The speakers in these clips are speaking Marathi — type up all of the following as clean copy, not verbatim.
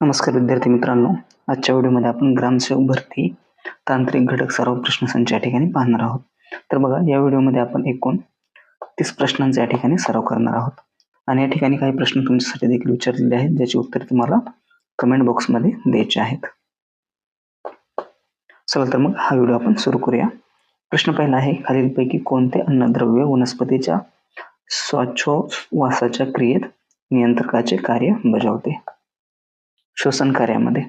नमस्कार विद्यार्थी मित्रांनो, आजच्या व्हिडिओमध्ये आपण ग्रामसेवक भरती तांत्रिक घटक सराव प्रश्नसंच या ठिकाणी पाहणार आहोत. तर बघा, या व्हिडिओमध्ये आपण एकूण 30 प्रश्नांचा या ठिकाणी सराव करणार आहोत आणि या ठिकाणी काही प्रश्न तुमच्यासाठी देखील विचारलेले आहेत, ज्याची उत्तरे तुम्हाला कमेंट बॉक्समध्ये द्यायची आहेत. चला तर मग हा व्हिडिओ आपण सुरू करूया. प्रश्न पहिला आहे, खालीलपैकी कोणते अन्नद्रव्य वनस्पतीच्या श्वासोच्छवासाच्या क्रियेत नियंत्रकाचे कार्य बजावते? श्वसन कार्यामध्ये.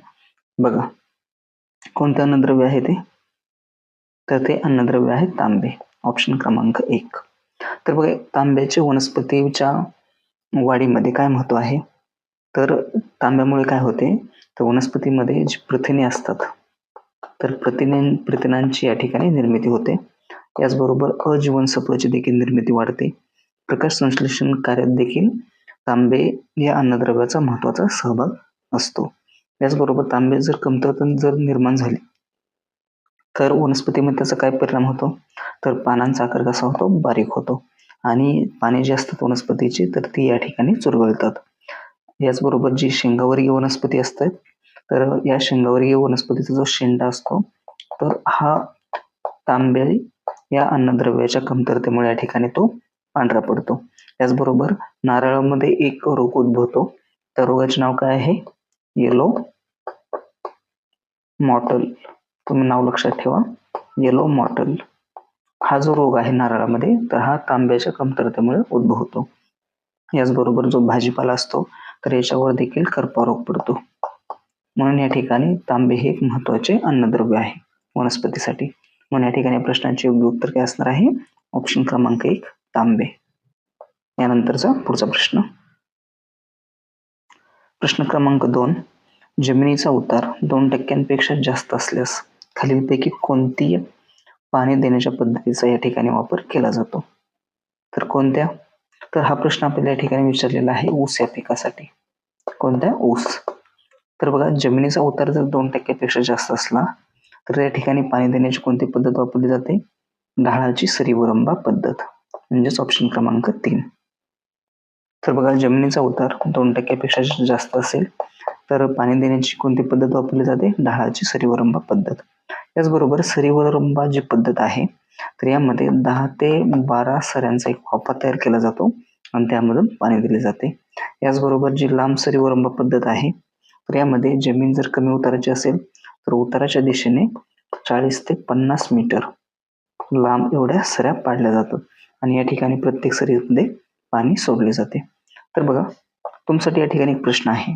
बघा, कोणते अन्नद्रव्य आहे ते? तर ते अन्नद्रव्य आहे तांबे. ऑप्शन क्रमांक 1. तर बघा, तांब्याचे वनस्पतीच्या वाढीमध्ये काय महत्व आहे? तर तांब्यामुळे काय होते, तर वनस्पतीमध्ये जी प्रथिने असतात, तर प्रथिनांची या ठिकाणी निर्मिती होते. याचबरोबर अजीवनसत्वाची देखील निर्मिती वाढते. प्रकाश संश्लेषण कार्यात देखील तांबे या अन्नद्रव्याचा महत्वाचा सहभाग असतो. याचबरोबर तांबे जर कमतरता जर निर्माण झाली तर वनस्पतीमध्ये त्याचा काय परिणाम होतो? तर पानांचा आकार कसा होतो? बारीक होतो आणि पाने जी असतात वनस्पतीची, तर ती या ठिकाणी चुरगळतात. याचबरोबर जी शेंगावर्गीय वनस्पती असतात, तर या शेंगावर्गीय वनस्पतीचा जो शेंडा असतो, तर हा तांबे या अन्नद्रव्याच्या कमतरतेमुळे या ठिकाणी तो पांढरा पडतो. त्याचबरोबर नारळामध्ये एक रोग उद्भवतो. त्या रोगाचे नाव काय आहे? Yellow mortal. तुम्ही नाव लक्षात ठेवा, येलो मॉटल. हा जो रोग आहे नारळामध्ये, तर हा तांब्याच्या कमतरतेमुळे उद्भवतो. याचबरोबर जो भाजीपाला असतो, तर याच्यावर देखील करपा रोग पडतो. म्हणून या ठिकाणी तांबे हे एक महत्वाचे अन्नद्रव्य आहे वनस्पतीसाठी. म्हणून या ठिकाणी प्रश्नाचे योग्य उत्तर काय असणार आहे? ऑप्शन क्रमांक 1, तांबे. यानंतरचा पुढचा प्रश्न. प्रश्न क्रमांक 2. जमिनीचा उतार 2% जास्त असल्यास खालीलपैकी कोणती पाणी देण्याच्या पद्धतीचा या ठिकाणी वापर केला जातो? तर कोणत्या? तर हा प्रश्न आपल्याला या ठिकाणी विचारलेला आहे ऊस या पिकासाठी. कोणत्या? ऊस. तर बघा, जमिनीचा उतार जर 2% जास्त असला तर या ठिकाणी पाणी देण्याची कोणती पद्धत वापरली जाते? ढाळाची सरीवरंबा पद्धत, म्हणजेच ऑप्शन क्रमांक 3. तर बघा, जमिनीचा उतार 2% जास्त असेल तर पाणी देण्याची कोणती पद्धत वापरली जाते? ढाळाची सरीवरंबा पद्धत. त्याचबरोबर सरीवरंबा जी पद्धत आहे, तर यामध्ये 10 ते 12 सऱ्यांचा एक वाफा तयार केला जातो आणि त्यामधून पाणी दिले जाते. याचबरोबर जी लांब सरीवरंबा पद्धत आहे, तर यामध्ये जमीन जर कमी उताराची असेल तर उताराच्या दिशेने 40 ते 50 मीटर लांब एवढ्या सऱ्या पाडल्या जातात आणि या ठिकाणी प्रत्येक सरीमध्ये पाणी सोडले जाते. तर बघा, तुमच्यासाठी या ठिकाणी एक प्रश्न आहे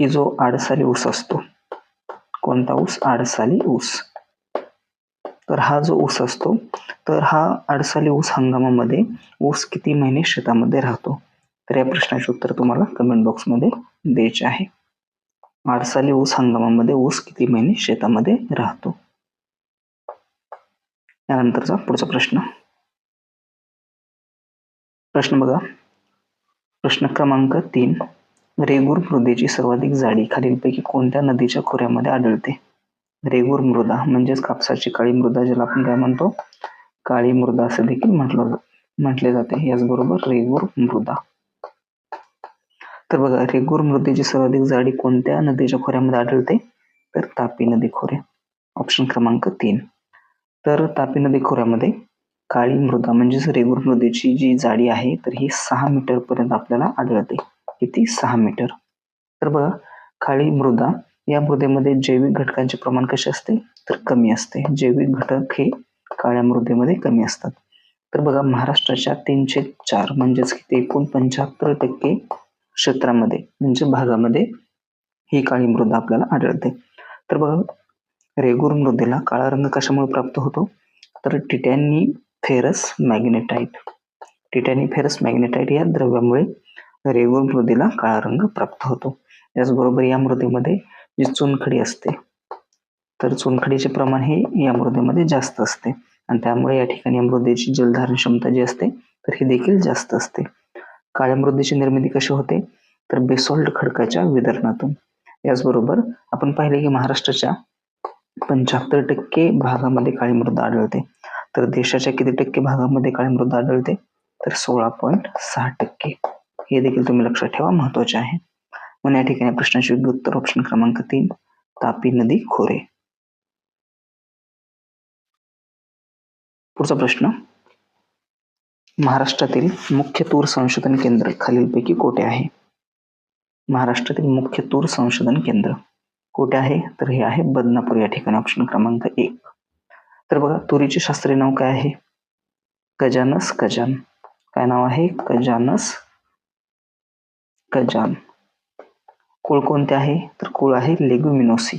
की जो आडसाली ऊस असतो, कोणता ऊस? आडसाली ऊस. तर हा जो ऊस असतो, तर हा आडसाली ऊस हंगामामध्ये ऊस किती महिने शेतामध्ये राहतो? तर या प्रश्नाचे उत्तर तुम्हाला कमेंट बॉक्समध्ये द्यायचे आहे. आडसाली ऊस हंगामामध्ये ऊस किती महिने शेतामध्ये राहतो? यानंतरचा पुढचा प्रश्न. प्रश्न बघा, प्रश्न क्रमांक 3. रेगूर मृदेची सर्वाधिक जाडी खालीलपैकी कोणत्या नदीच्या खोऱ्यामध्ये आढळते? रेगूर मृदा म्हणजेच कापसाची काळी मृदा, ज्याला आपण काय म्हणतो? काळी मृदा असे देखील म्हटले जाते. याचबरोबर रेगूर मृदा. तर बघा, रेगूर मृदेची सर्वाधिक जाडी कोणत्या नदीच्या खोऱ्यामध्ये आढळते? तर तापी नदी खोरे. ऑप्शन क्रमांक 3. तर तापी नदी खोऱ्यामध्ये काळी मृदा म्हणजेच रेगूर मृदेची जी जाडी आहे, तर ही 6 मीटर पर्यंत आपल्याला आढळते. किती? 6 मीटर. तर बघा, काळी मृदा या मृदेमध्ये जैविक घटकांचे प्रमाण कसे असते? तर कमी असते. जैविक घटक हे काळ्या मृदेमध्ये कमी असतात. तर बघा, महाराष्ट्राच्या 304 म्हणजेच किती? एकूण 75% क्षेत्रामध्ये म्हणजे भागामध्ये ही काळी मृदा आपल्याला आढळते. तर बघा, रेगूर मृदेला काळा रंग कशामुळे प्राप्त होतो? तर टिटॅनिफेरस मॅग्नेटाइट. टिटॅनिफेरस मॅग्नेटाइट या द्रव्यामुळे रेगूर मृदेला काळा रंग प्राप्त होतो. याचबरोबर या मृदेमध्ये जी चुनखडी असते, तर चुनखडीचे प्रमाण हे या मृदेमध्ये जास्त असते आणि त्यामुळे या ठिकाणी या मृदेची जलधारण क्षमता जी असते, तर ही देखील जास्त असते. काळ्या मृदेची निर्मिती कशी होते? तर बेसॉल्ट खडकाच्या विदर्णातून. याचबरोबर आपण पाहिले की महाराष्ट्राच्या 75% भागामध्ये काळी मृदा आढळते. तर देशाच्या किती टक्के भागामध्ये काळी मृदा आढळते? तर 16.6%. हे देखील तुम्ही लक्षात ठेवा, महत्वाचे आहे. म्हणून या ठिकाणी प्रश्नाचे योग्य उत्तर ऑप्शन क्रमांक 3 तापी नदी खोरे. पुढचा प्रश्न, महाराष्ट्रातील मुख्य तूर संशोधन केंद्र खालीलपैकी कोठे आहे? महाराष्ट्रातील मुख्य तूर संशोधन केंद्र कुठे आहे? तर हे आहे बदनापूर या ठिकाणी ऑप्शन क्रमांक 1. तर बघा, तुरीचे शास्त्रीय नाव काय आहे? कजानस कजान. काय नाव आहे? कजानस कजान. कुळ कोणते आहे? तर कुळ आहे लेग्युमिनोसी.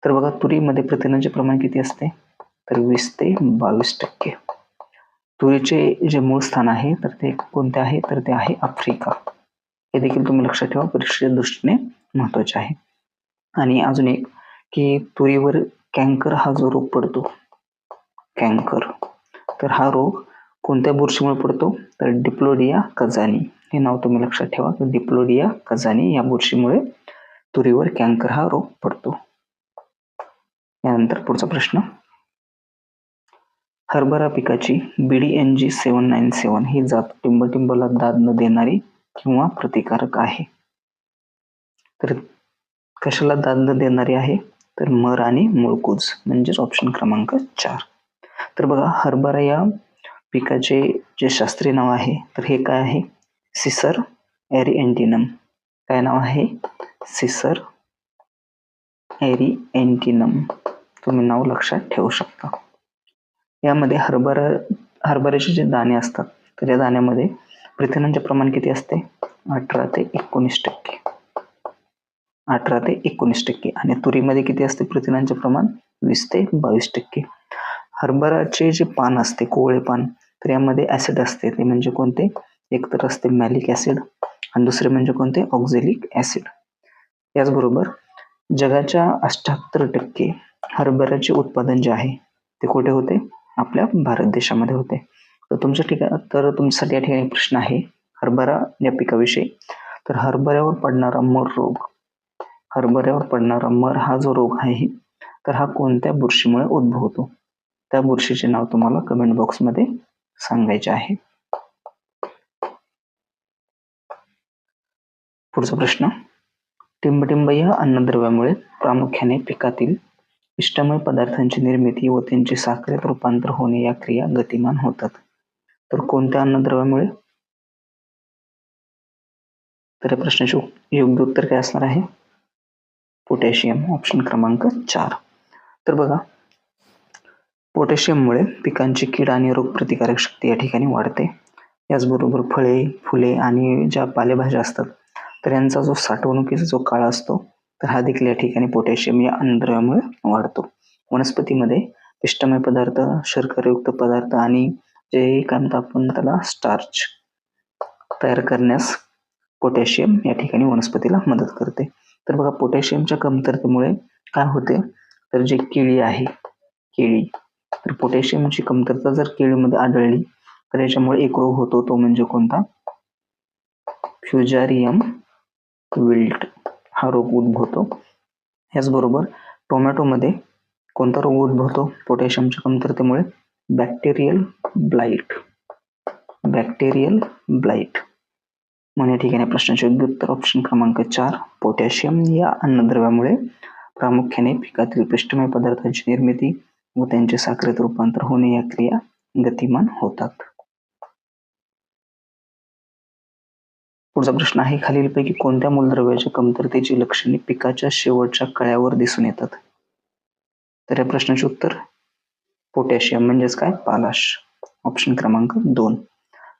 तर बघा, तुरीमध्ये प्रथिनांचे प्रमाण किती असते? तर 20 ते 22%. तुरीचे जे मूळ स्थान आहे तर ते कोणते आहे? तर ते आहे आफ्रिका. हे देखील तुम्ही लक्षात ठेवा, परीक्षेच्या दृष्टीने महत्वाचे आहे. आणि अजून एक की तुरीवर कॅन्कर हा जो रोग पडतो, कॅन्कर, तर हा रोग कोणत्या बुरशीमुळे पडतो? तर डिप्लोडिया कजानी. हे नाव तुम्ही लक्षात ठेवा, डिप्लोडिया कजानी या बुरशीमुळे तुरीवर कॅन्कर हा रोग पडतो. यानंतर पुढचा प्रश्न, हरभरा पिकाची BDNG 797 ही जात टिंबटिंबला दाद न देणारी किंवा प्रतिकारक आहे. तर कशाला दाद न देणारी आहे? तर मर आणि मुळकूज, म्हणजेच ऑप्शन क्रमांक 4. तर बघा, हरभरा या पिकाचे जे शास्त्रीय नाव आहे तर हे काय आहे? सिसर एरिएंटिनम. काय नाव आहे? सिसर एरिएंटिनम. तुम्ही नाव लक्षात ठेवू शकता. यामध्ये हरभऱ्याचे जे दाणे असतात तर या दाण्यामध्ये प्रथिनांचे प्रमाण किती असते? 18 ते 19%. 18 ते 19%. आणि तुरीमध्ये किती असते प्रथिनांचे प्रमाण? 20 ते 22%. हरभराचे जे पान असते, कोवळे पान, तर यामध्ये ऍसिड असते. ते म्हणजे कोणते? एक तर असते मॅलिक ऍसिड आणि दुसरे म्हणजे कोणते? Oxalic acid. याचबरोबर जगाच्या 78% हरभऱ्याचे उत्पादन जे आहे ते कुठे होते? आपल्या भारत देशामध्ये होते. तर तुमच्यासाठी या ठिकाणी प्रश्न आहे हरभरा या पिकाविषयी. तर हरभऱ्यावर पडणारा मर रोग, हरभऱ्यावर पडणारा मर हा जो रोग आहे तर हा कोणत्या बुरशीमुळे उद्भवतो? त्या बुरशीचे नाव तुम्हाला कमेंट बॉक्समध्ये सांगायचे आहे. पुढचा प्रश्न, टिंबटिंब या अन्नद्रव्यामुळे प्रामुख्याने पिकातील पिष्टमय पदार्थांची निर्मिती व त्यांचे साखरेत रूपांतर होणे या क्रिया गतिमान होतात. तर कोणत्या अन्नद्रव्यामुळे? तर या प्रश्नाचे योग्य उत्तर काय असणार आहे? पोटॅशियम, ऑप्शन क्रमांक 4. तर बघा, पोटॅशियममुळे पिकांची कीड आणि रोगप्रतिकारक शक्ती या ठिकाणी वाढते. याचबरोबर फळे, फुले आणि ज्या पालेभाज्या असतात तर यांचा जो साठवणुकीचा जो काळ असतो तर हा देखील या ठिकाणी पोटॅशियम या अन्नद्रव्यामुळे वाढतो. वनस्पतीमध्ये पिष्टमय पदार्थ, शर्करायुक्त पदार्थ आणि जे काय म्हणतो आपण त्याला स्टार्च तयार करण्यास पोटॅशियम या ठिकाणी वनस्पतीला मदत करते. तर बघा, पोटॅशियमच्या कमतरतेमुळे काय होते? तर जे केळी आहे, केळी, तर पोटॅशियमची कमतरता जर केळीमध्ये आढळली तर याच्यामुळे एक रोग होतो, तो म्हणजे कोणता? फ्युजारियम विल्ट हा रोग उद्भवतो. याचबरोबर टोमॅटोमध्ये कोणता रोग उद्भवतो पोटॅशियमच्या कमतरतेमुळे? Bacterial blight. Bacterial blight. म्हणून या ठिकाणी प्रश्नाचे योग्य उत्तर ऑप्शन क्रमांक 4 पोटॅशियम या अन्नद्रव्यामुळे प्रामुख्याने पिकातील पिष्टमय पदार्थांची निर्मिती व त्यांचे साखरेत रूपांतर होणे या क्रिया गतिमान होतात. पुढचा प्रश्न आहे, खालीलपैकी कोणत्या मूलद्रव्याच्या कमतरतेची लक्षणे पिकाच्या शेवटच्या कळ्यावर दिसून येतात? तर या प्रश्नाचे उत्तर पोटॅशियम, म्हणजेच काय? पालाश, ऑप्शन क्रमांक 2.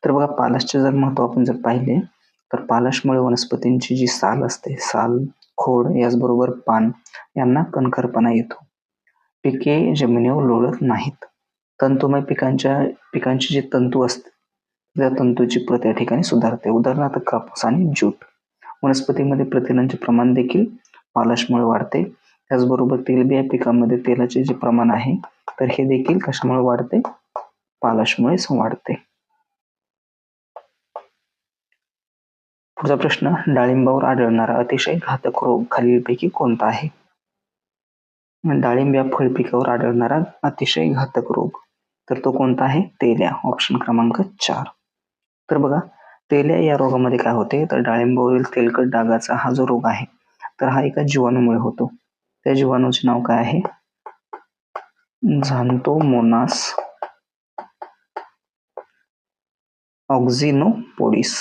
तर बघा, पालाशचे जर महत्व आपण जर पाहिले तर पालाशमुळे वनस्पतींची जी साल असते, साल, खोड, याचबरोबर पान यांना कणखरपणा येतो. पिके जमिनीवर लोळत नाहीत. तंतुमय पिकांची जी तंतू असते त्या तंतूची प्रत या ठिकाणी सुधारते. उदाहरणार्थ कापूस आणि ज्यूट. वनस्पतीमध्ये प्रथिनांचे प्रमाण देखील पालाशमुळे वाढते. त्याचबरोबर तेलबिया पिकामध्ये तेलाचे जे प्रमाण आहे तर हे देखील कशामुळे वाढते? पालाशमुळेच वाढते. पुढचा प्रश्न, डाळिंबावर आढळणारा अतिशय घातक रोग खालीलपैकी कोणता आहे? डाळिंब या फळपिकावर आढळणारा अतिशय घातक रोग तर तो कोणता आहे? तेल्या, ऑप्शन क्रमांक 4. तर बघा, तेल्या या रोगामध्ये काय होते, तर डाळिंबावरील तेलकट डागाचा हा जो रोग आहे, तर हा एका जीवाणूमुळे होतो. त्या जीवाणूचे नाव काय आहे, झॅन्थोमोनास ऑक्झिनोपोडिस.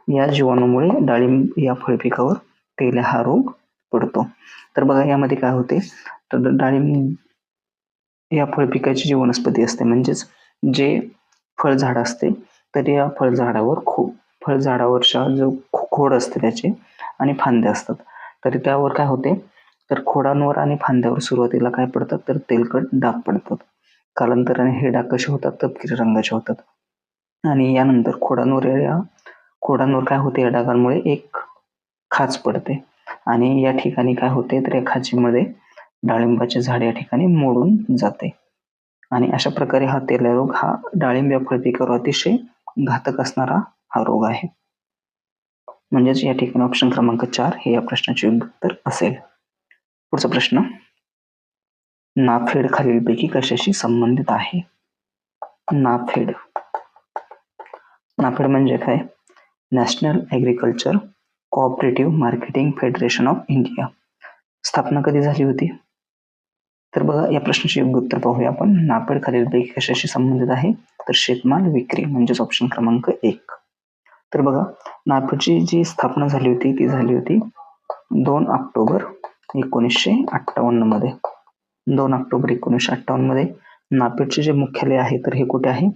या जीवाणूमुळे डाळिंब या फळपिकावर तेल्या हा रोग पडतो. तर बघा यामध्ये काय होते, तर डाळिंब या फळपिकाची जी वनस्पती असते, म्हणजेच जे फळझाड असते, तर या फळझाडावरच्या जो खोड असते त्याचे आणि फांद्या असतात, तर त्यावर काय होते, तर खोडांवर आणि फांद्यावर सुरुवातीला काय पडतात, तर तेलकट डाग पडतात. कालांतराने हे डाग कसे होतात, तपकिरी रंगाचे होतात. आणि यानंतर खोडांवर काय होते, या डागांमुळे एक खाच पडते आणि या ठिकाणी काय होते, तर या खाचीमध्ये डाळिंबाचे झाड या ठिकाणी मोडून जाते. आणि अशा प्रकारे हा तेल्या रोग हा डाळिंब या फळपिकावर अतिशय घातक असणारा हा रोग आहे. म्हणजेच या ठिकाणी ऑप्शन क्रमांक 4 हे या प्रश्नाचे योग्य उत्तर असेल. पुढचा प्रश्न, नाफेड खालीलपैकी कशाशी संबंधित आहे? नाफेड म्हणजे काय? National agriculture cooperative marketing federation of India. स्थापना कधी झाली होती? तर बघा या प्रश्नाचे योग्य उत्तर पाहूया आपण. नाफेड खालीलपैकी कशाशी संबंधित आहे? तर शेतमाल विक्री, म्हणजेच ऑप्शन क्रमांक 1. तर बघा नाफेडची जी स्थापना झाली होती ती झाली होती 2 ऑक्टोबर 1958 मध्ये. 2 ऑक्टोबर 1958 मध्ये नाफेडचे जे मुख्यालय आहे तर हे कुठे आहे,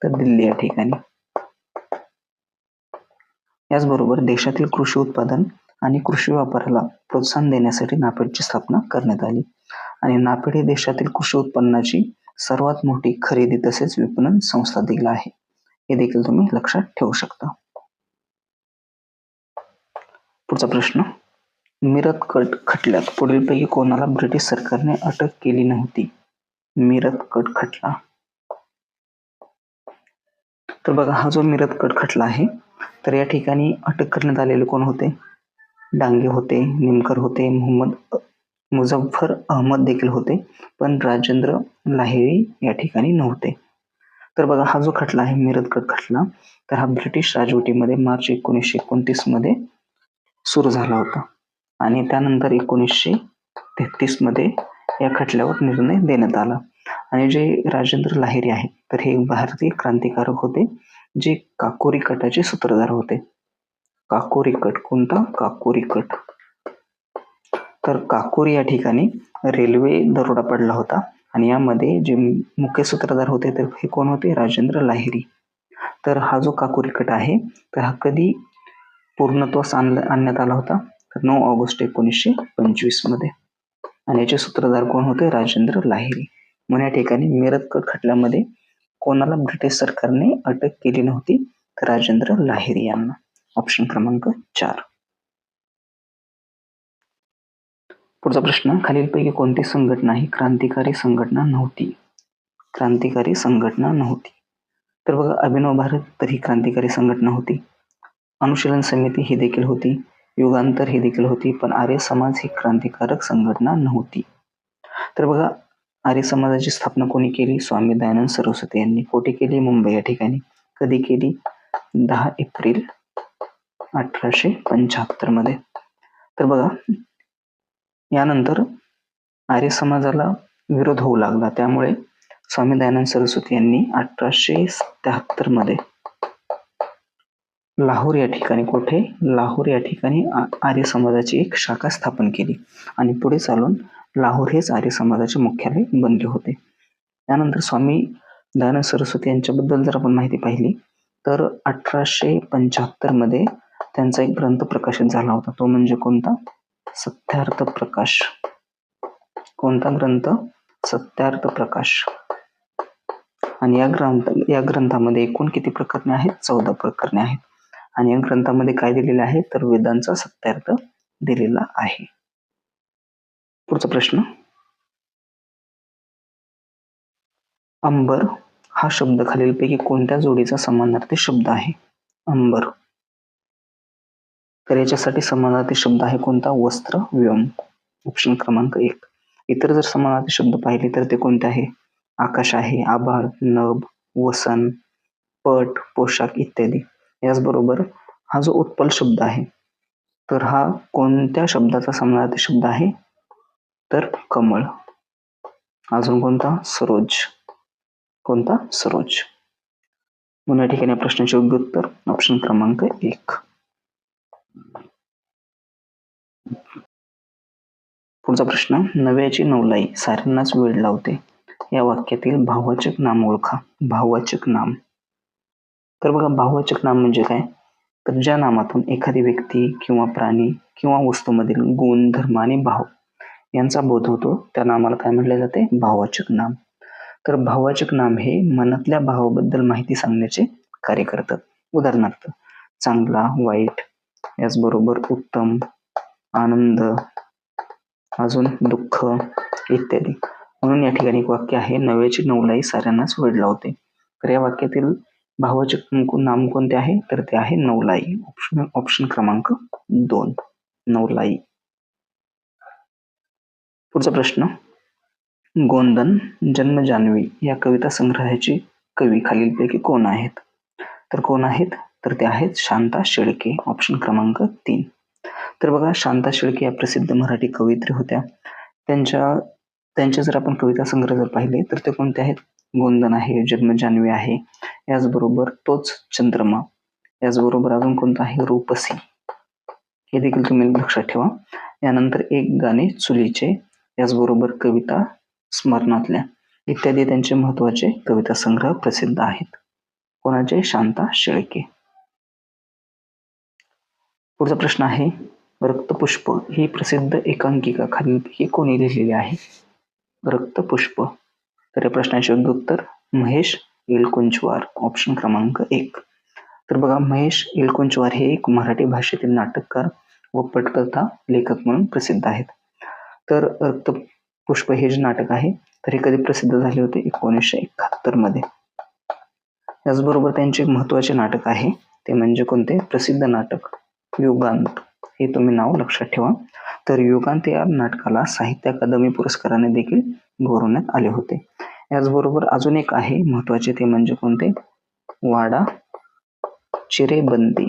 तर दिल्ली या ठिकाणी. याचबरोबर देशातील कृषी उत्पादन आणि कृषी व्यापाराला प्रोत्साहन देण्यासाठी नाफेडची स्थापना करण्यात आली. आणि नाफेड ही देशातील कृषी उत्पन्नाची सर्वात मोठी खरेदी तसेच विपणन संस्था देखील आहे. हे देखील तुम्ही लक्षात ठेवू शकता. पुढचा प्रश्न, मीरत खटल्यात पुढीलपैकी कोणाला ब्रिटिश सरकारने अटक केली नव्हती? मीरत खटला. तर बघा हा जो मीरत खटला आहे, तर या ठिकाणी अटक करण्यात आलेले कोण होते? डांगे होते, निमकर होते, मुझफ्फर अहमद देखील होते, पण राजेंद्र लाहिरी या ठिकाणी नव्हते. तर बघा हा जो खटला आहे मीरत खटला, तर हा ब्रिटिश राजवटीमध्ये मार्च 1929 मध्ये सुरू झाला होता आणि त्यानंतर 1933 मध्ये या खटल्यावर निर्णय देण्यात आला. आणि जे राजेंद्र लाहिरी आहेत तर हे भारतीय क्रांतिकारक होते, जे काकोरी कटाचे सूत्रधार होते. काकोरी कट कोणता? काकोरी कट. तर काकोरी या ठिकाणी रेल्वे दरोडा पडला होता आणि यामध्ये जे मुख्य सूत्रधार होते तर हे कोण होते? राजेंद्र लाहिरी. तर हा जो काकोरी कट आहे तर हा कधी पूर्णत्वास आणण्यात आला होता? तर 9 ऑगस्ट 1925 मध्ये. आणि याचे सूत्रधार कोण होते? राजेंद्र लाहिरी. म्हणून या ठिकाणी मीरत खटल्यामध्ये कोणाला ब्रिटिश सरकारने अटक केली नव्हती? तर राजेंद्र लाहिरी यांना. ऑप्शन क्रमांक 4. पुढचा प्रश्न, खालीलपैकी कोणती संघटना ही क्रांतिकारी संघटना नव्हती? क्रांतिकारी संघटना नव्हती. तर बघा अभिनव भारत तर ही क्रांतिकारी संघटना होती. अनुशीलन समिती ही देखील होती. युगांतर ही देखील होती. पण आर्य समाज ही क्रांतिकारक संघटना नव्हती. तर बघा आर्य समाजाची स्थापना कोणी केली? स्वामी दयानंद सरस्वती यांनी. कोठे केली? मुंबई या ठिकाणी. कधी केली? 10 एप्रिल 1875 मध्ये. तर बघा यानंतर आर्य समाजाला विरोध होऊ लागला, त्यामुळे स्वामी दयानंद सरस्वती यांनी 1877 मध्ये लाहोर या ठिकाणी, कुठे? लाहोर या ठिकाणी आर्य समाजाची एक शाखा स्थापन केली आणि पुढे चालून लाहोर हेच आर्य समाजाचे मुख्यालय बनले होते. त्यानंतर स्वामी दयानंद सरस्वती यांच्याबद्दल जर आपण माहिती पाहिली तर 1875 मध्ये त्यांचा एक ग्रंथ प्रकाशित झाला होता, तो म्हणजे कोणता? सत्यार्थ प्रकाश. कोणता ग्रंथ? सत्यार्थ प्रकाश. आणि या ग्रंथामध्ये एकूण किती प्रकरणे आहेत? 14 प्रकरणे आहेत. आणि या ग्रंथामध्ये काय दिलेले आहे? तर वेदांचा सत्यार्थ दिलेला आहे. पुढचा प्रश्न, अंबर हा शब्द खालीलपैकी कोणत्या जोडीचा समानार्थी शब्द आहे? अंबर. तर याच्यासाठी समानार्थी शब्द आहे कोणता? वस्त्र, व्योम. ऑप्शन क्रमांक 1. इतर जर समानार्थी शब्द पाहिले तर ते कोणते आहे? आकाश आहे, आभाळ, नभ, वसन, पट, पोशाख इत्यादी. याचबरोबर हा जो उत्पल शब्द आहे तर हा कोणत्या शब्दाचा समानार्थी शब्द आहे तर कमळ. अजून कोणता? सरोज. कोणता? सरोज. म्हणून या ठिकाणी प्रश्नाचे योग्य उत्तर ऑप्शन क्रमांक 1. पुढचा प्रश्न, नव्याची नवलाई साऱ्यांनाच वेड लावते या वाक्यातील भाववाचक नाम ओळखा. भाववाचक नाम. तर बघा, भाववाचक नाम म्हणजे काय तर ज्या नामातून एखादी व्यक्ती किंवा प्राणी किंवा वस्तूमधील गुण, धर्म आणि भाव यांचा बोध होतो त्या नामाला काय म्हटले जाते? भाववाचक नाम. तर भाववाचक नाम हे मनातल्या भावाबद्दल माहिती सांगण्याचे कार्य करतात. उदाहरणार्थ चांगला, वाईट, याचबरोबर उत्तम, आनंद, अजून दुःख इत्यादी. म्हणून या ठिकाणी एक वाक्य आहे, नव्याची नवलाई साऱ्यांनाच वेड लावते. तर या वाक्यातील भाववाचक नाम कोणते आहे तर ते आहे नवलाई. ऑप्शन क्रमांक 2, नवलाई. पुढचा प्रश्न, गोंदन जन्म जान्हवी या कविता संग्रहाचे कवी खालीलपैकी कोण आहेत? तर कोण आहेत तर ते आहेत शांता शेळके. ऑप्शन क्रमांक 3. तर बघा, शांता शेळके या प्रसिद्ध मराठी कवयित्री होत्या. त्यांचे जर आपण कविता संग्रह जर पाहिले तर ते कोणते आहेत? गोंदन आहे, जन्म जान्हवी आहे, याचबरोबर तोच चंद्रमा, याचबरोबर अजून कोणतं आहे? रूपसी. हे देखील तुम्ही लक्षात ठेवा. यानंतर एक गाणे चुलीचे, याचबरोबर कविता स्मरणातल्या इत्यादी त्यांचे महत्वाचे कविता संग्रह प्रसिद्ध आहेत. कोणाचे? शांता शेळके. पुढचा प्रश्न आहे, रक्तपुष्प ही प्रसिद्ध एकांकिका खालीलपैकी कोणी लिहिलेली आहे? रक्तपुष्प. तर या प्रश्नाचे योग्य उत्तर महेश एलकुंचवार. ऑप्शन क्रमांक 1. तर बघा, महेश एलकुंचवार हे एक मराठी भाषेतील नाटककार व पटकथा लेखक म्हणून प्रसिद्ध आहेत. तर रक्तपुष्प हे जे नाटक आहे तर हे कधी प्रसिद्ध झाले होते? 1971 मध्ये. याचबरोबर त्यांचे एक महत्वाचे नाटक आहे ते म्हणजे कोणते? प्रसिद्ध नाटक युगांत. हे तुम्ही नाव लक्षात ठेवा. तर युगांत या नाटकाला साहित्य अकादमी पुरस्काराने देखील गौरवण्यात आले होते. याचबरोबर अजून एक आहे महत्वाचे ते म्हणजे कोणते? वाडा चिरेबंदी.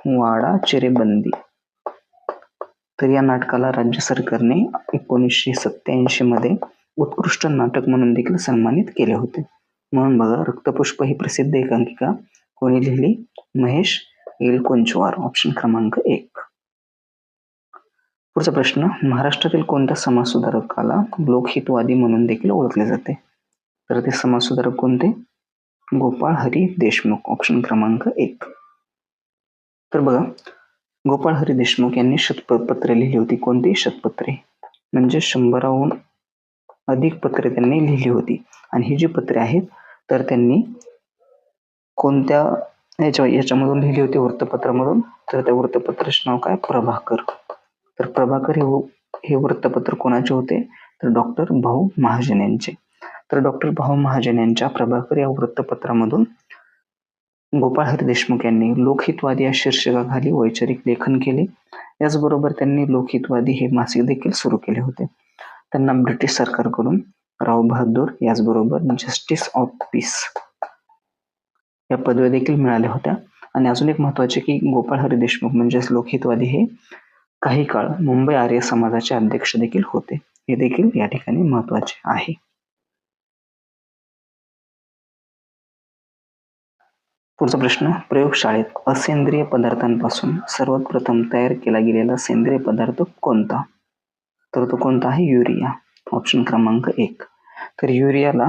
वाडा चिरेबंदी. तर या नाटकाला राज्य सरकारने 1987 मध्ये उत्कृष्ट नाटक म्हणून देखील सन्मानित केले होते. म्हणून बघा, रक्तपुष्प ही प्रसिद्ध एकांकिका कोणी लिहिली? महेश एलकुंचवार. ऑप्शन क्रमांक 1. पुढचा प्रश्न, महाराष्ट्रातील कोणत्या समाजसुधारकाला लोकहितवादी म्हणून देखील ओळखले जाते? तर ते समाजसुधारक कोणते? गोपाळ हरी देशमुख. ऑप्शन क्रमांक 1. तर बघा, गोपाळ हरी देशमुख यांनी शतपत्रे लिहिली होती. कोणती? शतपत्रे. म्हणजे 100हून अधिक पत्रे त्यांनी लिहिली होती. आणि ही जी पत्रे आहेत तर त्यांनी कोणत्या याच्यामधून लिहिली होती? वृत्तपत्रामधून. तर त्या वृत्तपत्राचे नाव काय? प्रभाकर. तर प्रभाकर हे वृत्तपत्र कोणाचे होते? तर डॉक्टर भाऊ महाजन यांचे. तर डॉक्टर भाऊ महाजन यांच्या प्रभाकर या वृत्तपत्रामधून गोपाळ हरी देशमुख यांनी लोकहितवादी या शीर्षकाखाली वैचारिक लेखन केले. याचबरोबर त्यांनी लोकहितवादी हे मासिक देखील सुरू केले होते. त्यांना ब्रिटिश सरकारकडून राव बहादूर याचबरोबर जस्टिस ऑफ पीस या पदव्या देखील मिळाल्या होत्या. आणि अजून एक महत्वाचे की गोपाळ हरी देशमुख म्हणजेच लोकहितवादी हे काही काळ मुंबई आर्य समाजाचे अध्यक्ष देखील होते. हे देखील या ठिकाणी महत्वाचे आहे. पुढचा प्रश्न, प्रयोगशाळेत असेंद्रिय पदार्थांपासून सर्वात प्रथम तयार केला गेलेला सेंद्रिय पदार्थ कोणता? तर तो कोणता आहे? युरिया. ऑप्शन क्रमांक 1. तर युरियाला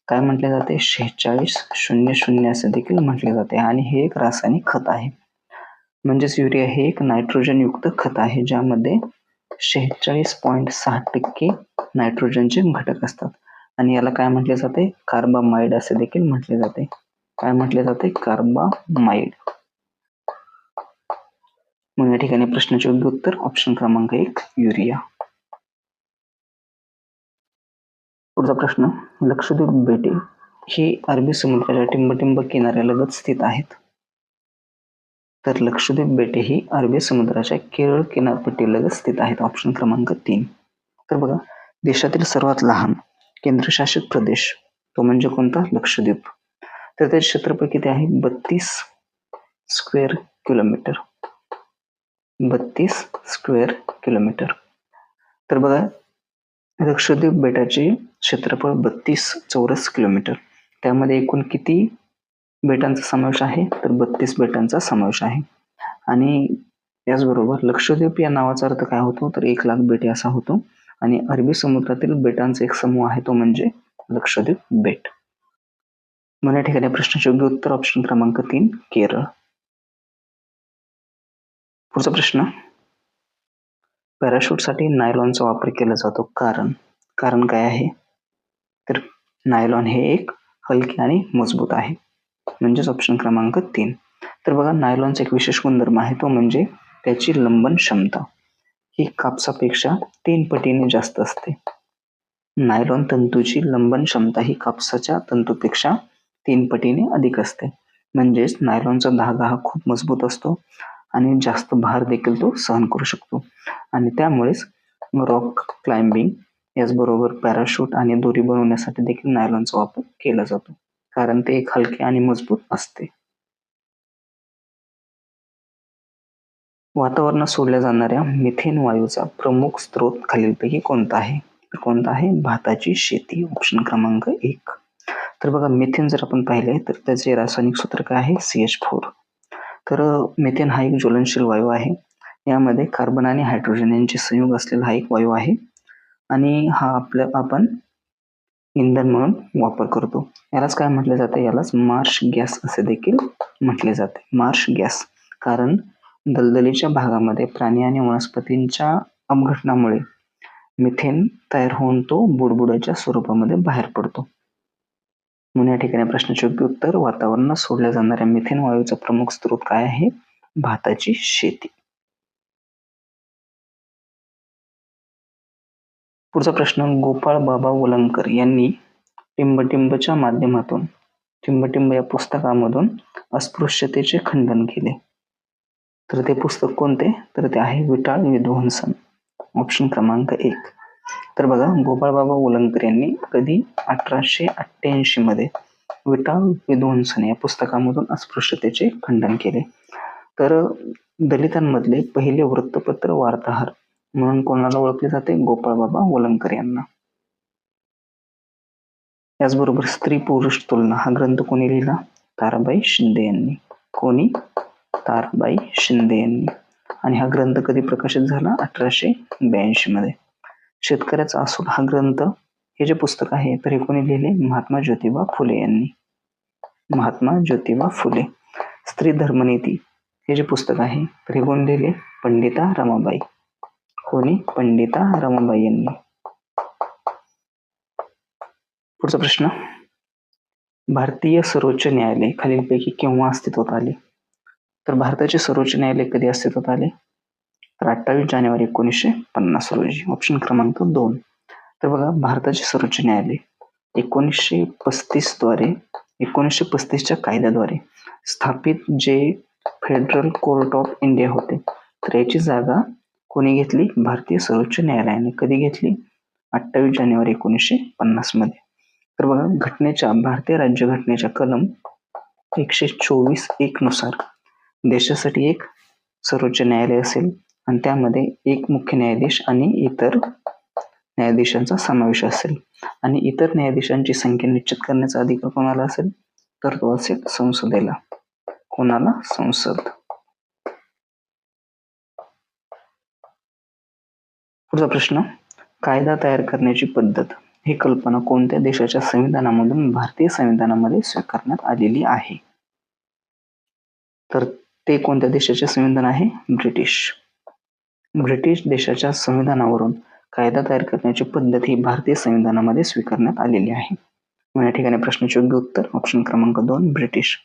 काय म्हटले जाते? 4600 असे देखील म्हटले जाते. आणि हे एक रासायनिक खत आहे. म्हणजेच युरिया हे एक नायट्रोजन युक्त खत आहे ज्यामध्ये 46.6% नायट्रोजनचे घटक असतात. आणि याला काय म्हटले जाते? कार्बामाइड असे देखील म्हटले जाते. काय म्हटले जाते? कार्बामाइड. म्हणून या ठिकाणी प्रश्नाचे योग्य उत्तर ऑप्शन क्रमांक 1 युरिया. पुढचा प्रश्न, लक्षद्वीप बेटे ही अरबी समुद्राच्या टिंबटिंब किनाऱ्यालगत स्थित आहेत. तर लक्षद्वीप बेटे ही अरबी समुद्राच्या केरळ किनारपट्टीलगत स्थित आहेत. ऑप्शन क्रमांक 3. तर बघा, देशातील सर्वात लहान केंद्रशासित प्रदेश तो म्हणजे कोणता? लक्षद्वीप. तर त्याचे क्षेत्रफळ किती आहे? 32 स्क्वेअर किलोमीटर. 32 square kilometre. तर बघा, लक्षद्वीप बेटाचे क्षेत्रफळ 32 चौरस किलोमीटर. त्यामध्ये एकूण किती बेटांचा समावेश आहे? तर 32 बेटांचा समावेश आहे. आणि याचबरोबर लक्षद्वीप या नावाचा अर्थ काय होतो? तर 1,00,000 बेटे असा होतो. आणि अरबी समुद्रातील बेटांचा एक समूह आहे, तो म्हणजे लक्षद्वीप बेट. मग या ठिकाणी प्रश्नाचे योग्य उत्तर ऑप्शन क्रमांक 3 केरळ. पुढचा प्रश्न, पॅराशूटसाठी नायलॉनचा वापर केला जातो कारण काय आहे? तर नायलॉन हे एक हलके आणि मजबूत आहे, म्हणजेच ऑप्शन क्रमांक 3. तर बघा, नायलॉनचा एक विशेष गुणधर्म आहे, तो म्हणजे त्याची लंबन क्षमता ही कापसापेक्षा 3 पटीने जास्त असते. नायलॉन तंतूची लंबन क्षमता ही कापसाच्या तंतूपेक्षा 3 पटीने अधिक असते. म्हणजेच नायलॉनचा धागा हा खूप मजबूत असतो आणि जास्त भार देखील तो सहन करू शकतो. आणि त्यामुळेच रॉक क्लाइम्बिंग याचबरोबर पॅराशूट आणि दोरी बनवण्यासाठी देखील नायलॉनचा वापर केला जातो, कारण ते एक हलके आणि मजबूत असते. वातावरणात सोडल्या जाणाऱ्या मिथेन वायूचा प्रमुख स्रोत खालीलपैकी कोणता आहे? कोणता आहे? भाताची शेती. ऑप्शन क्रमांक 1. तर बघा, मिथेन जर आपण पाहिले तर त्याचे रासायनिक सूत्र काय आहे? CH4. तर मिथेन हा एक ज्वलनशील वायू आहे. यामध्ये कार्बन आणि हायड्रोजन यांचे संयोग असलेला हा एक वायू आहे आणि हा आपण इंधन म्हणून वापर करतो. यालाच काय म्हटले जाते? यालाच मार्श गॅस असे देखील म्हटले जाते. Marsh gas. कारण दलदलीच्या भागामध्ये प्राणी आणि वनस्पतींच्या अपघटनामुळे मिथेन तयार होऊन तो बुडबुडाच्या स्वरूपामध्ये बाहेर पडतो. म्हणून या ठिकाणी प्रश्नाचे योग्य उत्तर, वातावरणात सोडल्या जाणाऱ्या मिथेन वायूचा प्रमुख स्रोत काय आहे? भाताची शेती. पुढचा प्रश्न, गोपाळ बाबा वलंगकर यांनी टिंबटिंबच्या माध्यमातून टिंबटिंब या पुस्तकामधून अस्पृश्यतेचे खंडन केले. तर ते पुस्तक कोणते? तर ते आहे विटाळ विध्वंसन. ऑप्शन क्रमांक 1. तर बघा, गोपाळ बाबा वलंगकर यांनी कधी? 1888 मध्ये विटाळ विध्वंसन या पुस्तकामधून अस्पृश्यतेचे खंडन केले. तर दलितांमधले पहिले वृत्तपत्र वार्ताहर म्हणून कोणाला ओळखले जाते? गोपाळ बाबा वलंगकर यांना. याचबरोबर स्त्री पुरुष तुलना हा ग्रंथ कोणी लिहिला? ताराबाई शिंदे यांनी. कोणी? ताराबाई शिंदे यांनी. आणि हा ग्रंथ कधी प्रकाशित झाला? 1882 मध्ये. शेतकऱ्याचा असूड हा ग्रंथ, हे जे पुस्तक आहे, तर हे कोणी लिहिले? महात्मा ज्योतिबा फुले यांनी. महात्मा ज्योतिबा फुले. स्त्री धर्मनीती हे जे पुस्तक आहे, तर हे कोणी लिहिले? पंडिता रमाबाई. कोणी? पंडिता रमाबाई यांनी. पुढचा प्रश्न, भारतीय सर्वोच्च न्यायालय खालीलपैकी केव्हा अस्तित्वात आले? तर भारताचे सर्वोच्च न्यायालय कधी अस्तित्वात आले? तर 28 जानेवारी 1950 रोजी. ऑप्शन क्रमांक 2. तर बघा, भारताचे सर्वोच्च न्यायालय 1935च्या कायद्याद्वारे स्थापित जे फेडरल कोर्ट ऑफ इंडिया होते, तर याची जागा कोणी घेतली? भारतीय सर्वोच्च न्यायालयाने. कधी घेतली? 28 जानेवारी 1950 मध्ये. तर बघा, भारतीय राज्यघटनेच्या कलम 124(1) नुसार देशासाठी एक सर्वोच्च न्यायालय असेल आणि त्यामध्ये एक मुख्य न्यायाधीश आणि इतर न्यायाधीशांचा समावेश असेल. आणि इतर न्यायाधीशांची संख्या निश्चित करण्याचा अधिकार कोणाला असेल? तर तो असेल संसदेला. कोणाला? संसद. पुढचा प्रश्न, कायदा तयार करण्याची पद्धत ही कल्पना कोणत्या देशाच्या संविधानामधून भारतीय संविधानामध्ये स्वीकारण्यात आलेली आहे? तर ते कोणत्या देशाचे संविधान आहे? ब्रिटिश देशाच्या संविधानावरून कायदा तयार करण्याची पद्धत ही भारतीय संविधानामध्ये स्वीकारण्यात आलेली आहे. या ठिकाणी प्रश्नाचे योग्य उत्तर ऑप्शन क्रमांक 2 ब्रिटिश.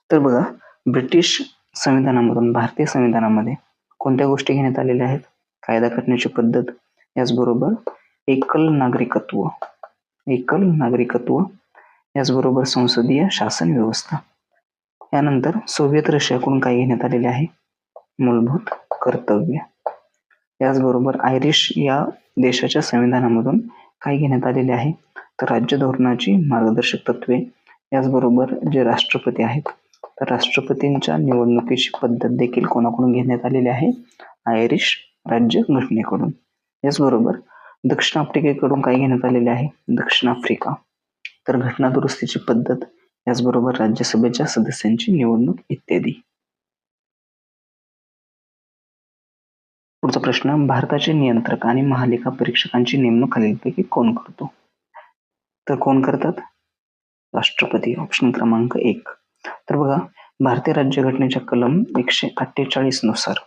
तर बघा, ब्रिटिश संविधानामधून भारतीय संविधानामध्ये कोणत्या गोष्टी घेण्यात आलेल्या आहेत? कायदा करण्याची पद्धत, याचबरोबर एकल नागरिकत्व, याचबरोबर संसदीय शासन व्यवस्था. यानंतर सोव्हिएत रशियाकडून काय घेण्यात आलेले आहे? मूलभूत कर्तव्य. याचबरोबर आयरिश या देशाच्या संविधानामधून काय घेण्यात आलेले आहे? तर राज्य धोरणाची मार्गदर्शक तत्वे, याचबरोबर जे राष्ट्रपती आहेत तर राष्ट्रपतींच्या निवडणुकीची पद्धत देखील कोणाकडून घेण्यात आलेली आहे? आयरिश राज्य घटनेकडून. याचबरोबर दक्षिण आफ्रिकेकडून काय घेण्यात आलेले आहे? दक्षिण आफ्रिका. तर घटना दुरुस्तीची पद्धत, याचबरोबर राज्यसभेच्या सदस्यांची निवडणूक इत्यादी. पुढचा प्रश्न, भारताचे नियंत्रक आणि महालेखा परीक्षकांची नेमणूक खालीलपैकी कोण करतो? तर कोण करतात? राष्ट्रपती. ऑप्शन क्रमांक 1. तर बघा, भारतीय राज्यघटनेच्या कलम 148 नुसार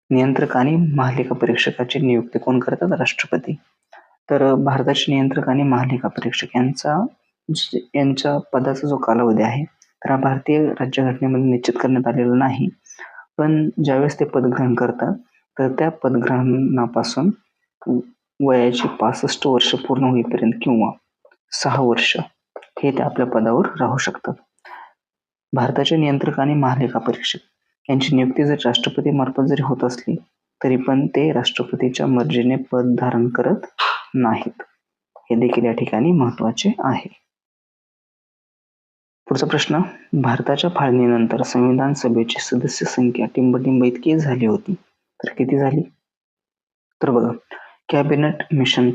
नियंत्रक आणि महालेखा परीक्षकाची नियुक्ती कोण करतात? राष्ट्रपती. तर भारताचे नियंत्रक आणि महालेखा परीक्षक यांच्या पदाचा जो कालावधी आहे तर हा भारतीय राज्यघटनेमध्ये निश्चित करण्यात आलेला नाही, पण ज्यावेळेस ते पदग्रहण करतात तर त्या पदग्रहणापासून वयाची 65 वर्ष पूर्ण होईपर्यंत किंवा 6 वर्ष हे ते आपल्या पदावर राहू शकतात. भारताचे नियंत्रक आणि महालेखा परीक्षक यांची नियुक्ती जर राष्ट्रपती मार्फत जरी होत असली तरी पण ते राष्ट्रपतीच्या मर्जीने पद धारण करत नाहीत. हे देखील या ठिकाणी महत्वाचे आहे. पुढचा प्रश्न, भारताच्या फाळणीनंतर संविधान सभेची सदस्य संख्या टिंबटिंब इतकी झाली होती तर किती झाली? तर बघा, कॅबिनेट मिशन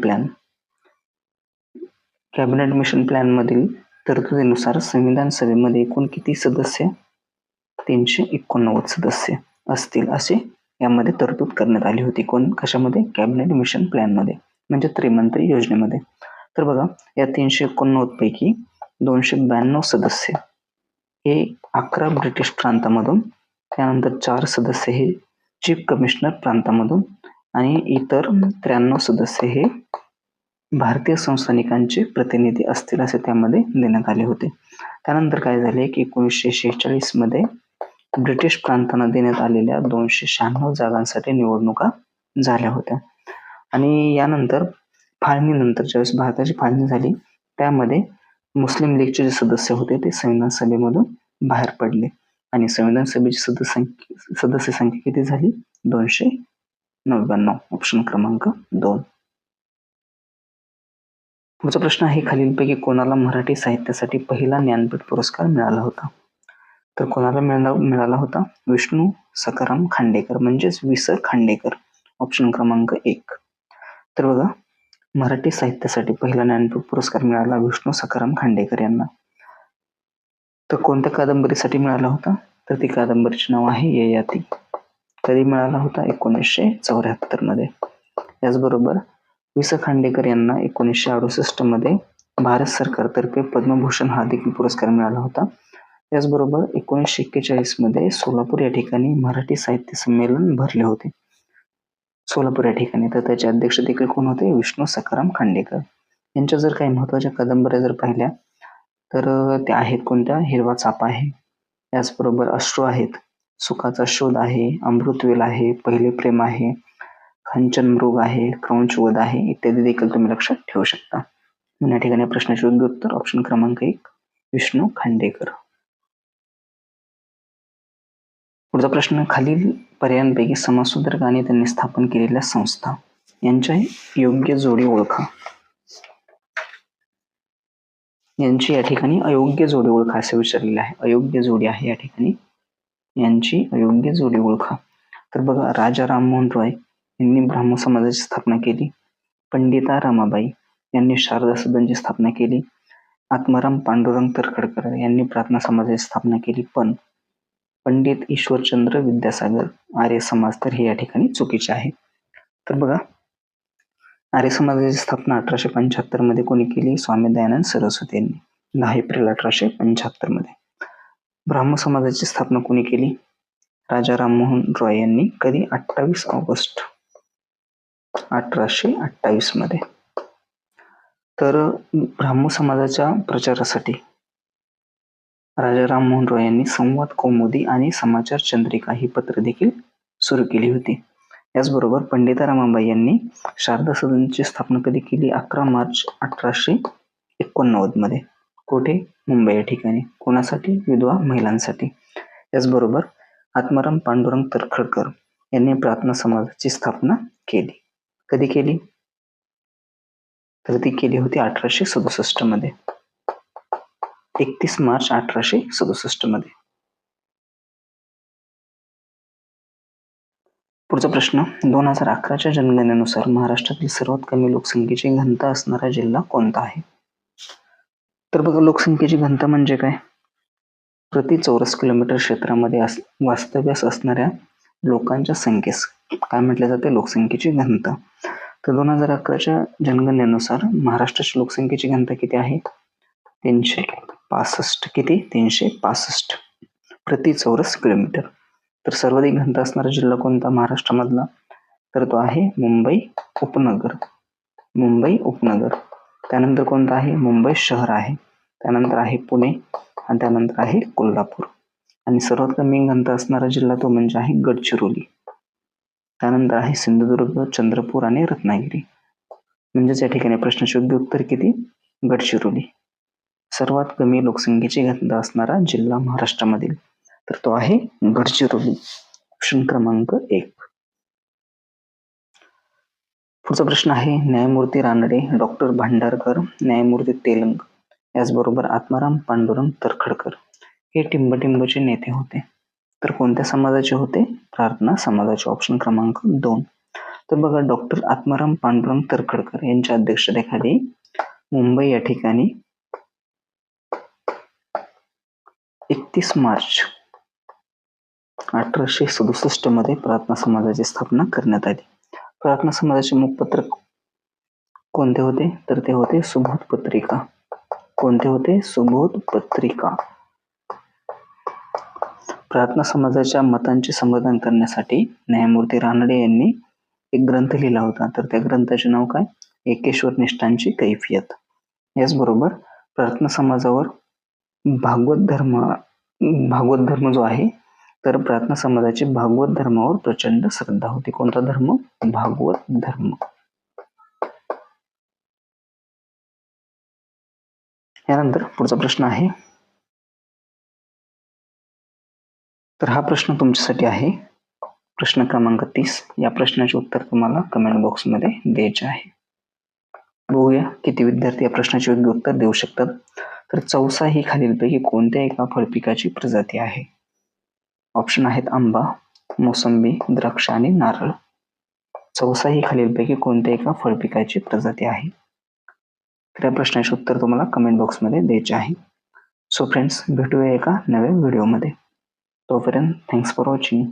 प्लॅन मधील तरतुदीनुसार संविधान सभेमध्ये एकूण किती सदस्य? 389 सदस्य असतील असे यामध्ये तरतूद करण्यात आली होती. कशामध्ये? कॅबिनेट मिशन प्लॅन मध्ये, म्हणजे त्रिमंत्री योजनेमध्ये. तर बघा, या 389 पैकी 292 सदस्य हे 11 ब्रिटिश प्रांतामधून, त्यानंतर 4 सदस्य हे चीफ कमिशनर प्रांतामधून आणि इतर 93 सदस्य हे भारतीय संस्थानिकांचे प्रतिनिधी असतील असे त्यामध्ये देण्यात आले होते. त्यानंतर काय झाले की 1946 मध्ये ब्रिटिश प्रांतांना देण्यात आलेल्या 296 जागांसाठी निवडणुका झाल्या होत्या आणि यानंतर फाळणीनंतर ज्यावेळेस भारताची फाळणी झाली त्यामध्ये मुस्लिम लीगचे जे सदस्य होते ते संविधान सभेमधून बाहेर पडले आणि संविधान सभेची सदस्य संख्या किती झाली? 299. ऑप्शन क्रमांक 2. पुढचा प्रश्न आहे, खालीलपैकी कोणाला मराठी साहित्यासाठी पहिला ज्ञानपीठ पुरस्कार मिळाला होता? तर कोणाला मिळाला होता? विष्णू सखाराम खांडेकर, म्हणजेच वि.स. खांडेकर. ऑप्शन क्रमांक 1. तर बघा, मराठी साहित्यासाठी पहिला ज्ञानपीठ पुरस्कार मिळाला विष्णू सखाराम खांडेकर यांना. तर कोणत्या कादंबरीसाठी मिळाला होता? तर ती कादंबरीचे नाव आहे ययाती. कधी मिळाला होता? 1974 मध्ये. याचबरोबर वि.स. खांडेकर यांना 1968 मध्ये भारत सरकारतर्फे पद्मभूषण हा देखील पुरस्कार मिळाला होता. त्याचबरोबर 1941 मध्ये सोलापूर या ठिकाणी मराठी साहित्य संमेलन भरले होते, सोलापूर या ठिकाणी. तर त्याचे अध्यक्ष देखील कोण होते? विष्णू सखाराम खांडेकर. यांच्या जर काही महत्वाच्या कादंबऱ्या जर पाहिल्या तर त्या आहेत कोणत्या? हिरवा चाफा आहे, याचबरोबर अश्रू आहेत, सुखाचा शोध आहे, अमृतवेल आहे, पहिले प्रेम आहे, कांचन मृग आहे, क्रौंचवध आहे इत्यादी देखील तुम्ही लक्षात ठेवू शकता. या ठिकाणी प्रश्नाचे योग्य उत्तर ऑप्शन क्रमांक 1 विष्णू खांडेकर. पुढचा प्रश्न, खालील पर्यायांपैकी समाजसुधारक आणि त्यांनी स्थापन केलेल्या संस्था यांच्या योग्य जोडी ओळखा. यांची या ठिकाणी अयोग्य जोडी ओळखा असे विचारलेले आहे. अयोग्य जोडी आहे या ठिकाणी, यांची अयोग्य जोडी ओळखा. तर बघा, राजा राममोहन रॉय यांनी ब्राह्मण समाजाची स्थापना केली. पंडिता रमाबाई यांनी शारदा सदनची स्थापना केली. आत्माराम पांडुरंग तरखडकर यांनी प्रार्थना समाजाची स्थापना केली. पण पंडित ईश्वरचंद्र विद्यासागर आर्य समाज तर हे या ठिकाणी चुकीचे आहे. तर बघा, आर्य समाजाची स्थापना 1875 मध्ये कोणी केली? स्वामी दयानंद सरस्वती यांनी, 10 एप्रिल 1875 मध्ये. ब्राह्मण समाजाची स्थापना कोणी केली? राजा राममोहन रॉय यांनी. कधी? 28 ऑगस्ट 1828 मध्ये. तर ब्राह्मण समाजाच्या प्रचारासाठी राजा राममोहन रॉय यांनी संवाद कौमुदी आणि समाचार चंद्रिका ही पत्र देखील सुरू केली होती. याचबरोबर पंडिता रमाबाई यांनी शारदा सदनची स्थापना कधी केली? 11 मार्च 1889 मध्ये. कोठे? मुंबई या ठिकाणी. कोणासाठी? विधवा महिलांसाठी. याचबरोबर आत्माराम पांडुरंग तरखडकर यांनी प्रार्थना समाजाची स्थापना केली. कधी केली? तर ती केली होती 1867 मध्ये, 31 मार्च 1867 मध्ये. पुढचा प्रश्न, 2011च्या जनगणनेनुसार महाराष्ट्रातील सर्वात कमी लोकसंख्येची घनता असणारा जिल्हा कोणता आहे? तर बघा, लोकसंख्येची घनता म्हणजे काय? प्रति चौरस किलोमीटर क्षेत्रामध्ये वास्तव्यास असणाऱ्या लोकांच्या संख्येस काय म्हटले जाते? लोकसंख्येची घनता. तर 2011च्या जनगणनेनुसार महाराष्ट्राची लोकसंख्येची घनता किती आहे? 365. किती? 365 प्रति चौरस किलोमीटर. तर सर्वाधिक घनता असणारा जिल्हा कोणता महाराष्ट्रामधला? तर तो आहे मुंबई उपनगर. मुंबई उपनगर. त्यानंतर कोणता आहे? मुंबई शहर आहे. त्यानंतर आहे पुणे आणि त्यानंतर आहे कोल्हापूर. आणि सर्वात कमी घनता असणारा जिल्हा तो म्हणजे आहे गडचिरोली. त्यानंतर आहे सिंधुदुर्ग, चंद्रपूर आणि रत्नागिरी. म्हणजेच या ठिकाणी प्रश्नाचे योग्य उत्तर किती? गडचिरोली. सर्वात कमी लोकसंख्येची घनता असणारा जिल्हा महाराष्ट्रामधील तर तो आहे गडचिरोली. ऑप्शन क्रमांक 1. पुढचा प्रश्न आहे, न्यायमूर्ती रानडे, डॉक्टर भांडारकर, न्यायमूर्ती तेलंग याचबरोबर आत्माराम पांडुरंग तरखडकर हे टिंबटिंबचे नेते होते. तर कोणत्या समाजाचे होते? प्रार्थना समाजाचे. ऑप्शन क्रमांक 2. तर बघा, डॉक्टर आत्माराम पांडुरंग तरखडकर यांच्या अध्यक्षतेखाली मुंबई या ठिकाणी 31 मार्च 1867 मध्ये प्रार्थना समाजाची स्थापना करण्यात आली. प्रार्थना समाजाचे मुखपत्र कोणते होते? तर ते होते सुबोध पत्रिका. कोणते होते? सुबोध पत्रिका. प्रार्थना समाजाच्या मतांचे समाधान करण्यासाठी न्यायमूर्ती रानडे यांनी एक ग्रंथ लिहिला होता. तर त्या ग्रंथाचे नाव काय? एकेश्वर निष्ठांची कैफियत. याचबरोबर प्रार्थना समाजावर भागवत धर्म जो आहे, तर प्रार्थना समाजाची भागवत धर्मावर प्रचंड श्रद्धा होती. कोणता धर्म? भागवत धर्म. यानंतर पुढचा प्रश्न आहे, तर हा प्रश्न तुमच्यासाठी आहे. प्रश्न क्रमांक 30. या प्रश्नाचे उत्तर तुम्हाला कमेंट बॉक्समध्ये द्यायचे आहे. बघूया किती विद्यार्थी या प्रश्नाचे योग्य उत्तर देऊ शकतात. तर चौसा ही खालीलपैकी कोणत्या एका फळपिकाची प्रजाती आहे? ऑप्शन आहेत आंबा, मोसंबी, द्राक्ष आणि नारळ. चौसा ही खालीलपैकी कोणत्या एका फळपिकाची प्रजाती आहे? तर या प्रश्नाचे उत्तर तुम्हाला कमेंट बॉक्समध्ये द्यायचे आहे. सो फ्रेंड्स, भेटूया एका नव्या व्हिडिओमध्ये. तोपर्यंत थँक्स फॉर वॉचिंग.